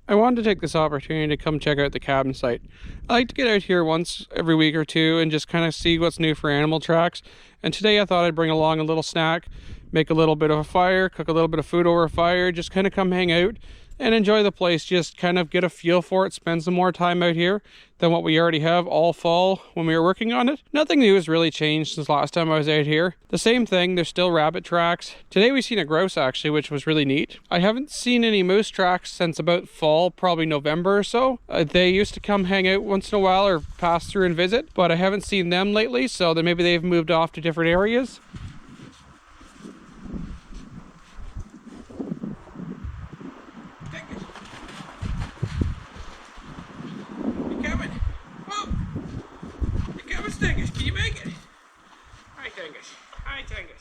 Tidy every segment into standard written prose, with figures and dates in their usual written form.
I wanted to take this opportunity to come check out the cabin site. I like to get out here once every week or two and just kind of see what's new for animal tracks. And today I thought I'd bring along a little snack, make a little bit of a fire, cook a little bit of food over a fire, just kind of come hang out and enjoy the place, just kind of get a feel for it, spend some more time out here than what we already have all fall when we were working on it. Nothing new has really changed since last time I was out here. The same thing, there's still rabbit tracks. Today we seen a grouse actually, which was really neat. I haven't seen any moose tracks since about fall, probably November or so. They used to come hang out once in a while or pass through and visit, but I haven't seen them lately, so then maybe they've moved off to different areas. Thankyous, can you make it? Hi, Thankyous. Hi, Thankyous.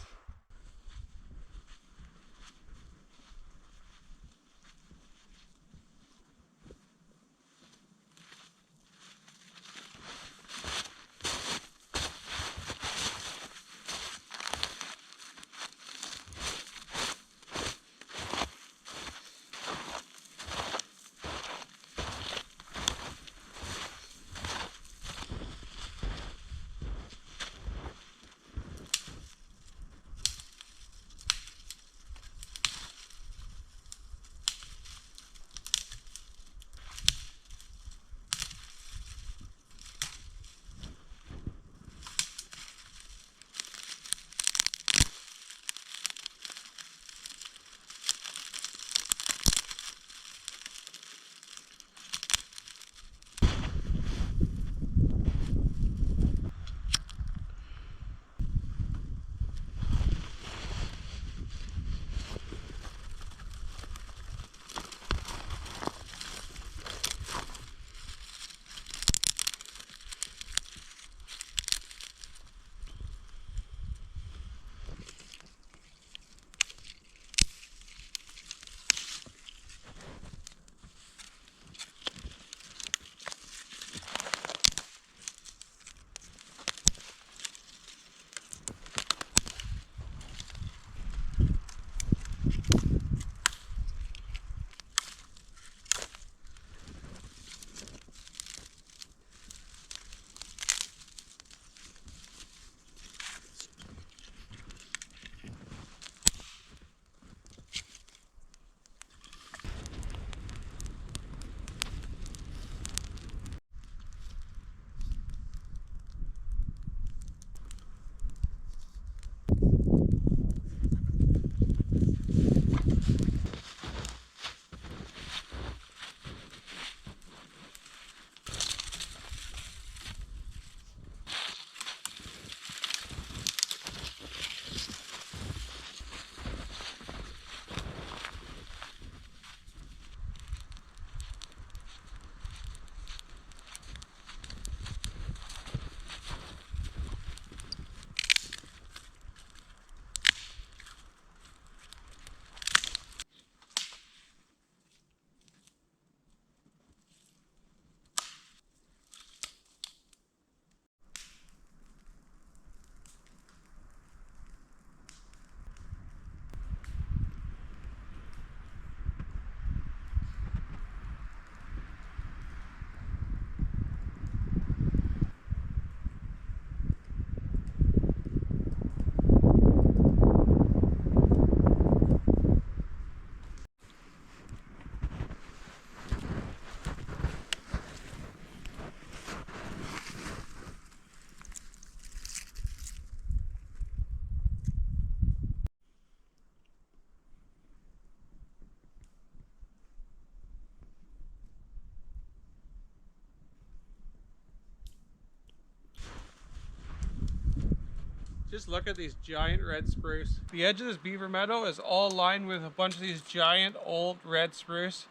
Just look at these giant red spruce. The edge of this beaver meadow is all lined with a bunch of these giant old red spruce.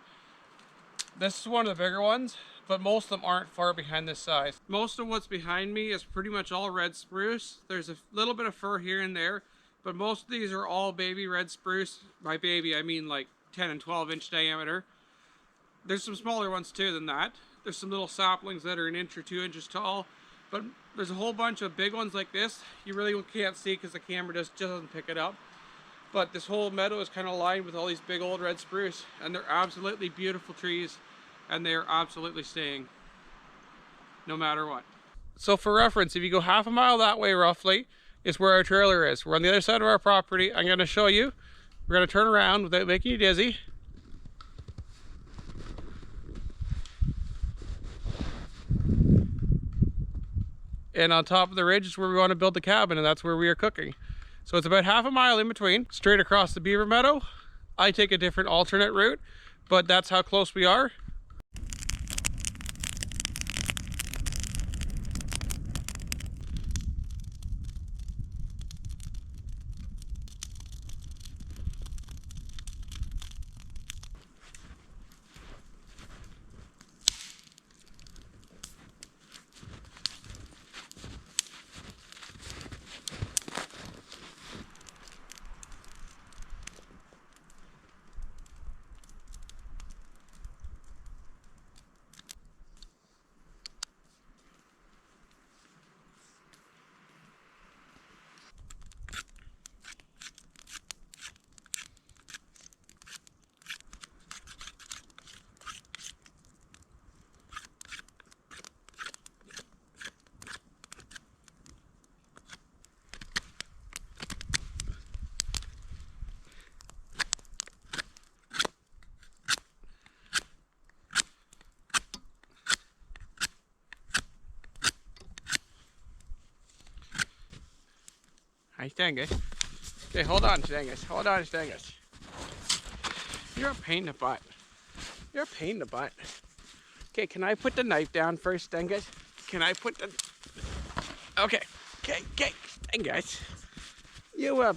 This is one of the bigger ones, but most of them aren't far behind this size. Most of what's behind me is pretty much all red spruce. There's a little bit of fir here and there, but most of these are all baby red spruce. By baby, I mean like 10 and 12 inch diameter. There's some smaller ones too than that. There's some little saplings that are 1 inch or 2 inches tall, but there's a whole bunch of big ones like this you really can't see because the camera just doesn't pick it up. But this whole meadow is kind of lined with all these big old red spruce, and they're absolutely beautiful trees, and they are absolutely staying no matter what. So for reference, if you go half a mile that way roughly is where our trailer is. We're on the other side of our property. I'm going to show you. We're going to turn around without making you dizzy. And on top of the ridge is where we want to build the cabin, and that's where we are cooking. So it's about half a mile in between, straight across the beaver meadow. I take a different alternate route, but that's how close we are. Hi, Stangus. Okay, hold on, Stangus. Hold on, Stangus. You're a pain in the butt. You're a pain in the butt. Okay, can I put the knife down first, Stangus? Can I put the... Okay, Stangus. You a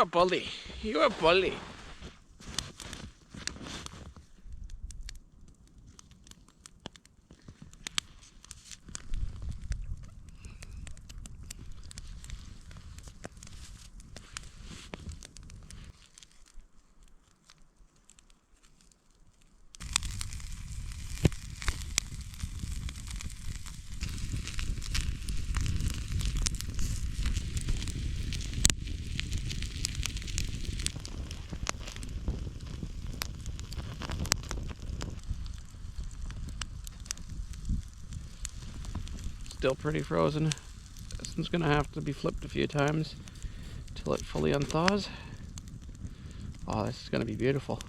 bully. You a bully. Still pretty frozen. This one's gonna have to be flipped a few times till it fully unthaws. Oh, this is gonna be beautiful.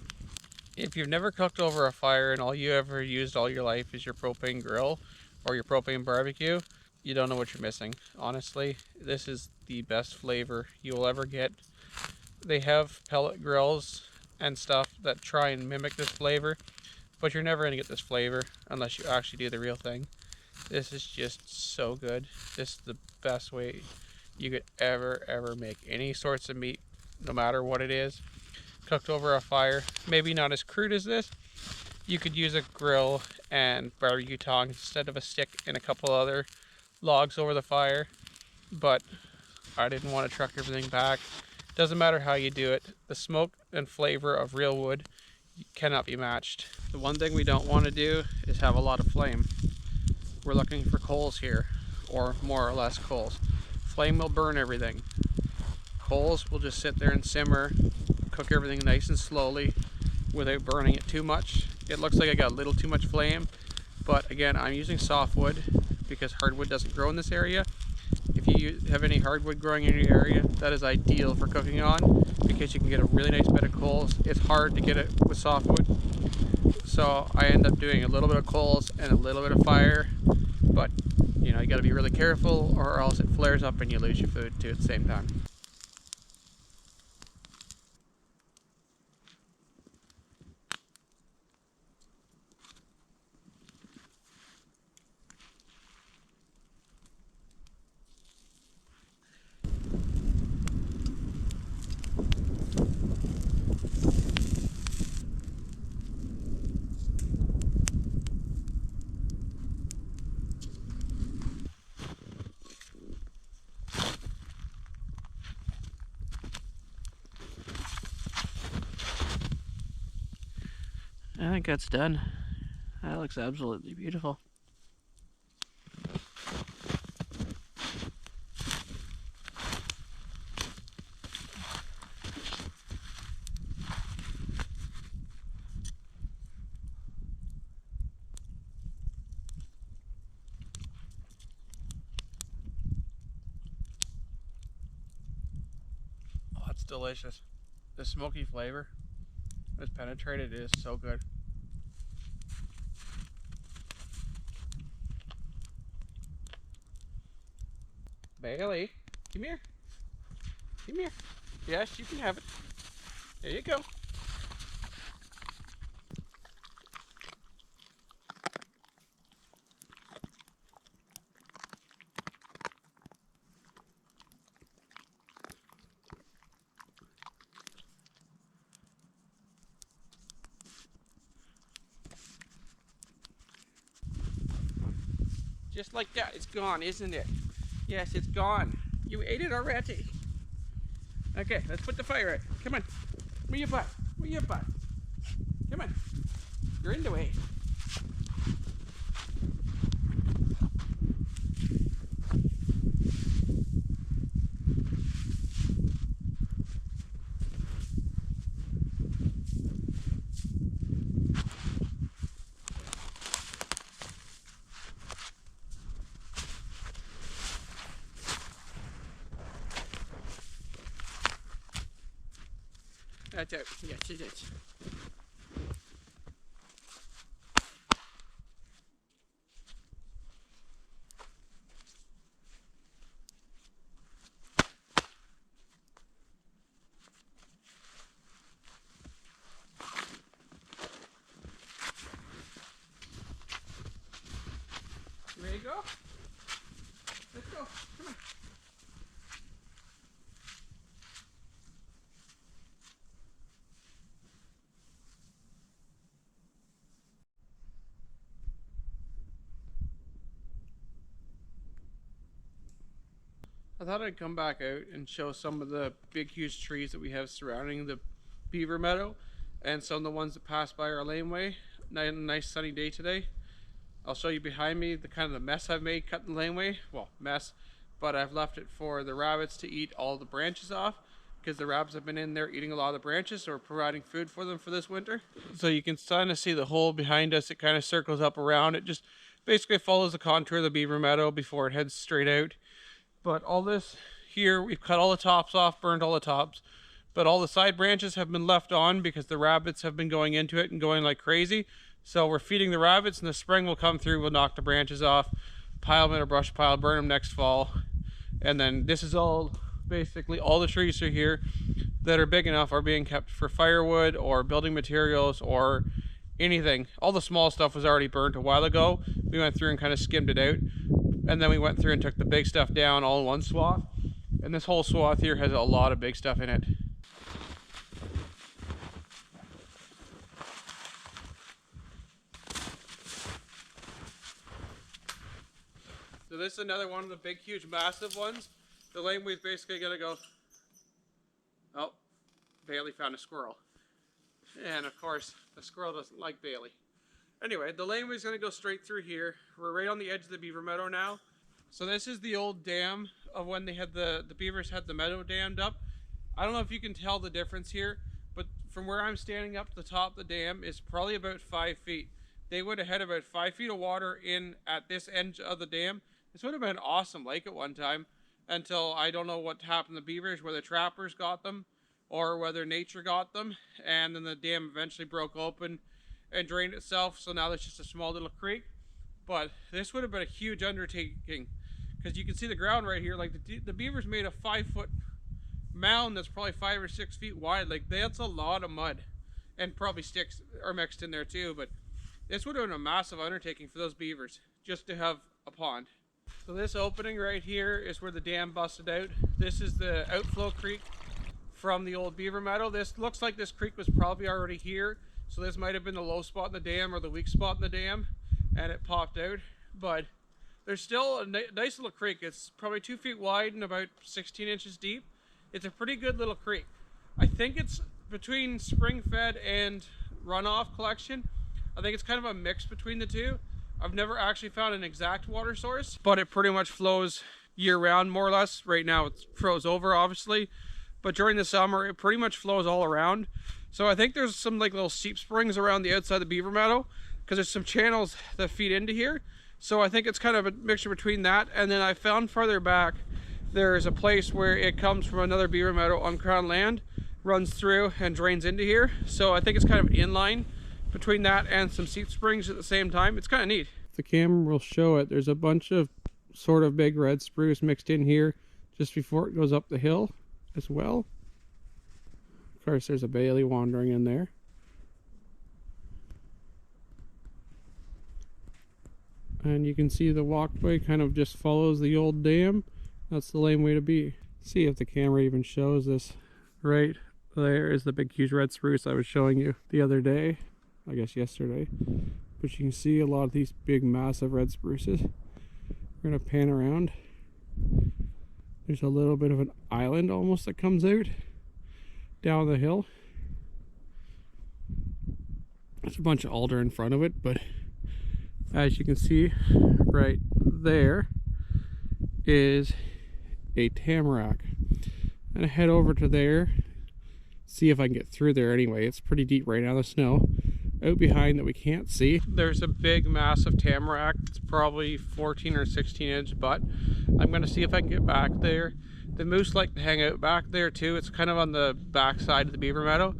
If you've never cooked over a fire and all you ever used all your life is your propane grill or your propane barbecue, you don't know what you're missing. Honestly, this is the best flavor you will ever get. They have pellet grills and stuff that try and mimic this flavor, but you're never gonna get this flavor unless you actually do the real thing. This is just so good. This is the best way you could ever make any sorts of meat, no matter what it is, cooked over a fire. Maybe not as crude as this. You could use a grill and barbecue tongs instead of a stick and a couple other logs over the fire, but I didn't want to truck everything back. Doesn't matter how you do it. The smoke and flavor of real wood cannot be matched. The one thing we don't want to do is have a lot of flame. We're looking for coals here, or more or less coals. Flame will burn everything. Coals will just sit there and simmer, cook everything nice and slowly without burning it too much. It looks like I got a little too much flame, but again, I'm using softwood because hardwood doesn't grow in this area. If you have any hardwood growing in your area, that is ideal for cooking on because you can get a really nice bed of coals. It's hard to get it with softwood, so I end up doing a little bit of coals and a little bit of fire, but you know, you got to be really careful or else it flares up and you lose your food too at the same time. I think that's done. That looks absolutely beautiful. delicious. The smoky flavor is penetrated. It is so good. Bailey, come here. Come here. Yes, you can have it. There you go. Just like that, it's gone, isn't it? Yes, it's gone. You ate it already. Okay, let's put the fire out. Come on. Where your butt? Where your butt? Come on. You're in the way. That's out. Yes, it is. There you go. Let's go. Come on. I thought I'd come back out and show some of the big huge trees that we have surrounding the beaver meadow and some of the ones that pass by our laneway. Nice sunny day today. I'll show you behind me the kind of the mess I've made cutting the laneway. Well, mess, but I've left it for the rabbits to eat all the branches off because the rabbits have been in there eating a lot of the branches, so we're providing food for them for this winter. So you can kind of see the hole behind us. It kind of circles up around. It just basically follows the contour of the beaver meadow before it heads straight out. But all this here, we've cut all the tops off, burned all the tops, but all the side branches have been left on because the rabbits have been going into it and going like crazy. So we're feeding the rabbits, and the spring will come through, we'll knock the branches off, pile them in a brush pile, burn them next fall. And then this is all, basically all the trees are here that are big enough are being kept for firewood or building materials or anything. All the small stuff was already burnt a while ago. We went through and kind of skimmed it out. And then we went through and took the big stuff down all in one swath. And this whole swath here has a lot of big stuff in it. So this is another one of the big, huge, massive ones. The laneway's basically gonna go... Oh, Bailey found a squirrel. And of course, the squirrel doesn't like Bailey. Anyway, the laneway's gonna go straight through here. We're right on the edge of the beaver meadow now. So this is the old dam of when they had the beavers had the meadow dammed up. I don't know if you can tell the difference here, but from where I'm standing up to the top of the dam is probably about 5 feet. They would have had about 5 feet of water in at this end of the dam. This would have been an awesome lake at one time until I don't know what happened to the beavers, whether trappers got them or whether nature got them. And then the dam eventually broke open and drained itself, so now there's just a small little creek. But this would have been a huge undertaking because you can see the ground right here. Like the beavers made a 5-foot mound that's probably 5 or 6 feet wide. Like that's a lot of mud, and probably sticks are mixed in there too. But this would have been a massive undertaking for those beavers just to have a pond. So this opening right here is where the dam busted out. This is the outflow creek from the old beaver meadow. This looks like this creek was probably already here. So this might have been the low spot in the dam or the weak spot in the dam, and it popped out. But there's still a nice little creek. It's probably 2 feet wide and about 16 inches deep. It's a pretty good little creek. I think it's between spring fed and runoff collection. I think it's kind of a mix between the two. I've never actually found an exact water source, but it pretty much flows year round more or less. Right now it's froze over obviously, but during the summer it pretty much flows all around. So I think there's some like little seep springs around the outside of the beaver meadow because there's some channels that feed into here. So I think it's kind of a mixture between that, and then I found farther back There's a place where it comes from another beaver meadow on crown land, runs through and drains into here. So I think it's kind of inline between that and some seep springs at the same time. It's kind of neat. The camera will show it. There's a bunch of sort of big red spruce mixed in here just before it goes up the hill as well. Of course, there's a Bailey wandering in there. And you can see the walkway kind of just follows the old dam. That's the lame way to be. See if the camera even shows this. Right there is the big huge red spruce I was showing you the other day. I guess yesterday. But you can see a lot of these big massive red spruces. We're going to pan around. There's a little bit of an island almost that comes out down the hill. There's a bunch of alder in front of it, but as you can see right there is a tamarack. I'm gonna head over to there, see if I can get through there anyway. It's pretty deep right now, the snow out behind that we can't see. There's a big massive tamarack. It's probably 14 or 16 inch butt. I'm gonna see if I can get back there. The moose like to hang out back there too. It's kind of on the back side of the beaver meadow,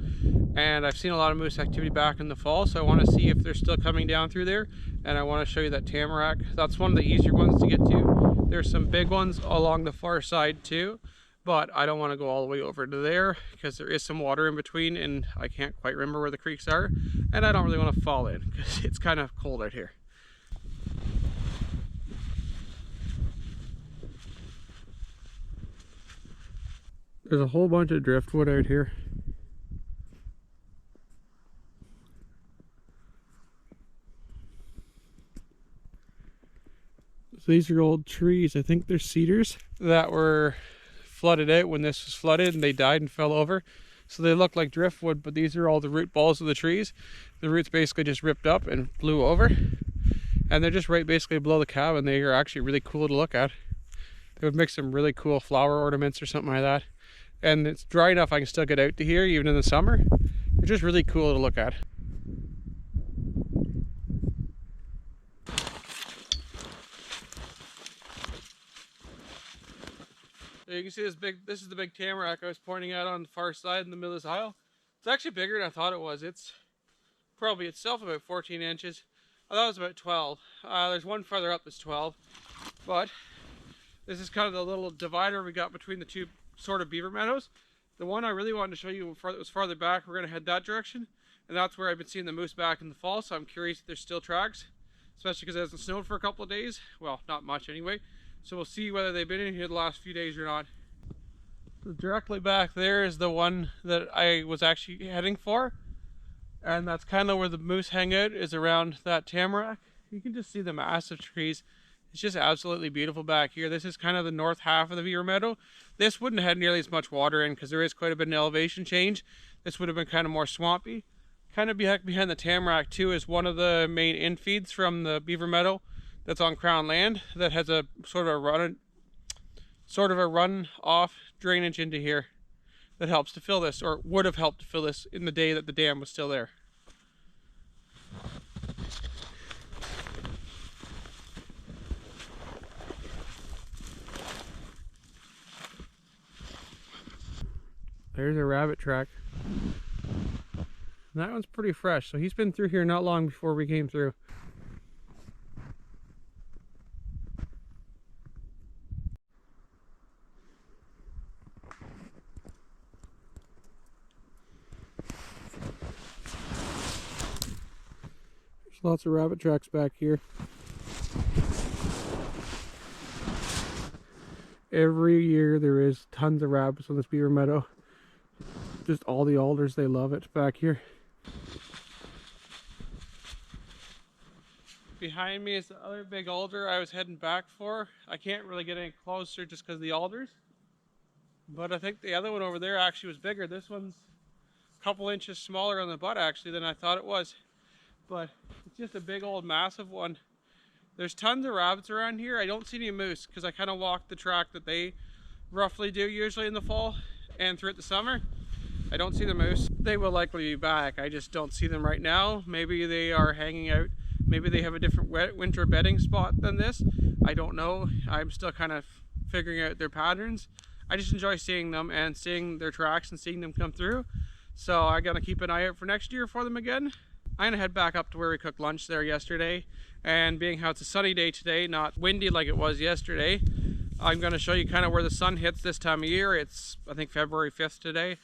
and I've seen a lot of moose activity back in the fall, so I want to see if they're still coming down through there. And I want to show you that tamarack. That's one of the easier ones to get to. There's some big ones along the far side too, but I don't want to go all the way over to there because there is some water in between and I can't quite remember where the creeks are, and I don't really want to fall in because it's kind of cold out here. There's a whole bunch of driftwood out here. So these are old trees. I think they're cedars that were flooded out when this was flooded and they died and fell over. So they look like driftwood, but these are all the root balls of the trees. The roots basically just ripped up and blew over. And they're just right basically below the cabin. They are actually really cool to look at. They would make some really cool flower ornaments or something like that. And it's dry enough I can still get out to here even in the summer. They're just really cool to look at. So you can see this is the big tamarack I was pointing out on the far side in the middle of this aisle. It's actually bigger than I thought it was. It's probably itself about 14 inches. I thought it was about 12. There's one farther up that's 12. But this is kind of the little divider we got between the two sort of beaver meadows. The one I really wanted to show you was farther back. We're going to head that direction, and that's where I've been seeing the moose back in the fall, so I'm curious if there's still tracks, especially because it hasn't snowed for a couple of days. Well, not much anyway, so we'll see whether they've been in here the last few days or not. So directly back there is the one that I was actually heading for, and that's kind of where the moose hang out, is around that tamarack. You can just see the massive trees. It's just absolutely beautiful back here. This is kind of the north half of the beaver meadow. This wouldn't have had nearly as much water in because there is quite a bit of elevation change. This would have been kind of more swampy. Kind of behind the tamarack too is one of the main infeeds from the beaver meadow that's on crown land that has a sort of a run off drainage into here that helps to fill this, or would have helped to fill this in the day that the dam was still there. There's a rabbit track. And that one's pretty fresh, so he's been through here not long before we came through. There's lots of rabbit tracks back here. Every year there is tons of rabbits on this beaver meadow. Just all the alders, they love it back here. Behind me is the other big alder I was heading back for. I can't really get any closer just because of the alders. But I think the other one over there actually was bigger. This one's a couple inches smaller on the butt actually than I thought it was. But it's just a big old massive one. There's tons of rabbits around here. I don't see any moose because I kind of walk the track that they roughly do usually in the fall and throughout the summer. I don't see the moose. They will likely be back. I just don't see them right now. Maybe they are hanging out. Maybe they have a different winter bedding spot than this. I don't know. I'm still kind of figuring out their patterns. I just enjoy seeing them and seeing their tracks and seeing them come through. So I gotta keep an eye out for next year for them again. I'm gonna head back up to where we cooked lunch there yesterday, and being how it's a sunny day today, not windy like it was yesterday, I'm gonna show you kind of where the sun hits this time of year. It's, I think, February 5th today.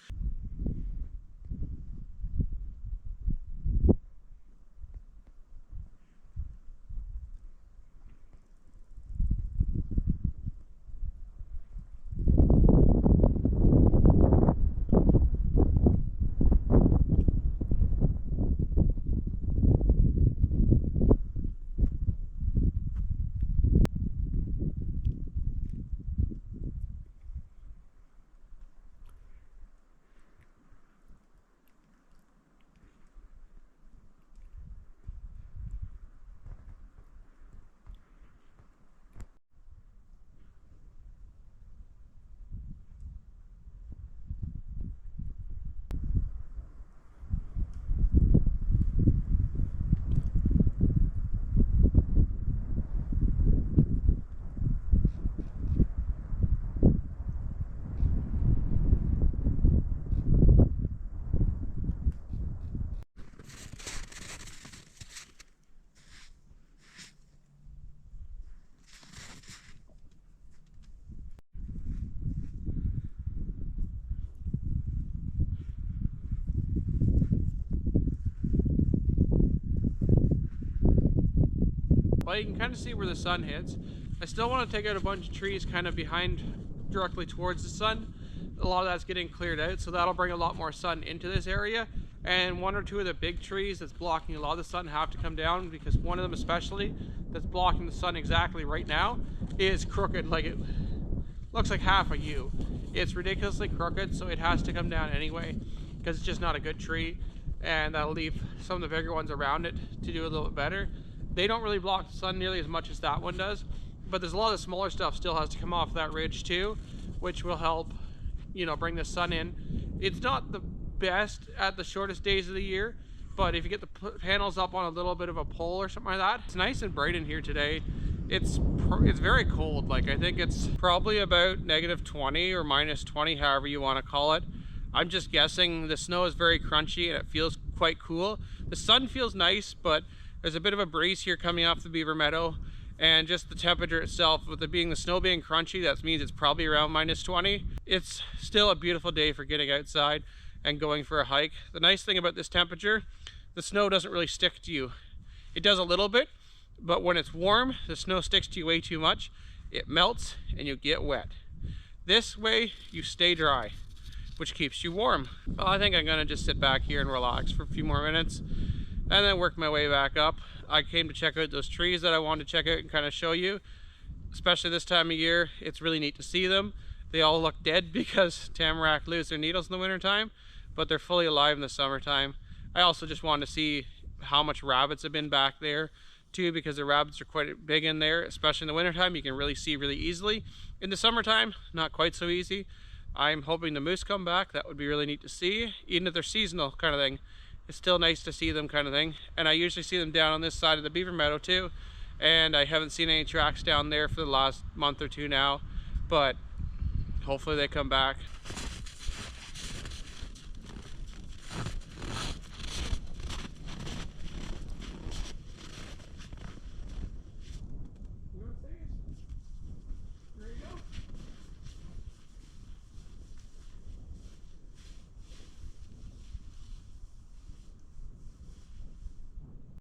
Well, you can kind of see where the sun hits. I still want to take out a bunch of trees kind of behind, directly towards the sun. A lot of that's getting cleared out, so that'll bring a lot more sun into this area. And one or two of the big trees that's blocking a lot of the sun have to come down, because one of them especially that's blocking the sun exactly right now is crooked. Like, it looks like half a U. It's ridiculously crooked, so it has to come down anyway, because it's just not a good tree, and that'll leave some of the bigger ones around it to do a little bit better. They don't really block the sun nearly as much as that one does, but there's a lot of smaller stuff still has to come off that ridge too, which will help, you know, bring the sun in. It's not the best at the shortest days of the year, but if you get the panels up on a little bit of a pole or something like that, it's nice and bright in here today. It's very cold. Like, I think it's probably about -20 or -20, however you want to call it. I'm just guessing. The snow is very crunchy and it feels quite cool. The sun feels nice, but there's a bit of a breeze here coming off the beaver meadow, and just the temperature itself, with the snow being crunchy, that means it's probably around -20. It's still a beautiful day for getting outside and going for a hike. The nice thing about this temperature, the snow doesn't really stick to you. It does a little bit, but when it's warm, the snow sticks to you way too much. It melts and you get wet. This way you stay dry, which keeps you warm. Well, I think I'm gonna just sit back here and relax for a few more minutes and then work my way back up. I came to check out those trees that I wanted to check out and kind of show you. Especially this time of year, it's really neat to see them. They all look dead because Tamarack lose their needles in the winter time, but they're fully alive in the summertime. I also just wanted to see how much rabbits have been back there too, because the rabbits are quite big in there, especially in the wintertime. You can really see really easily. In the summertime, not quite so easy. I'm hoping the moose come back. That would be really neat to see, even if they're seasonal kind of thing. It's still nice to see them kind of thing. And I usually see them down on this side of the beaver meadow too, and I haven't seen any tracks down there for the last month or two now, but hopefully they come back.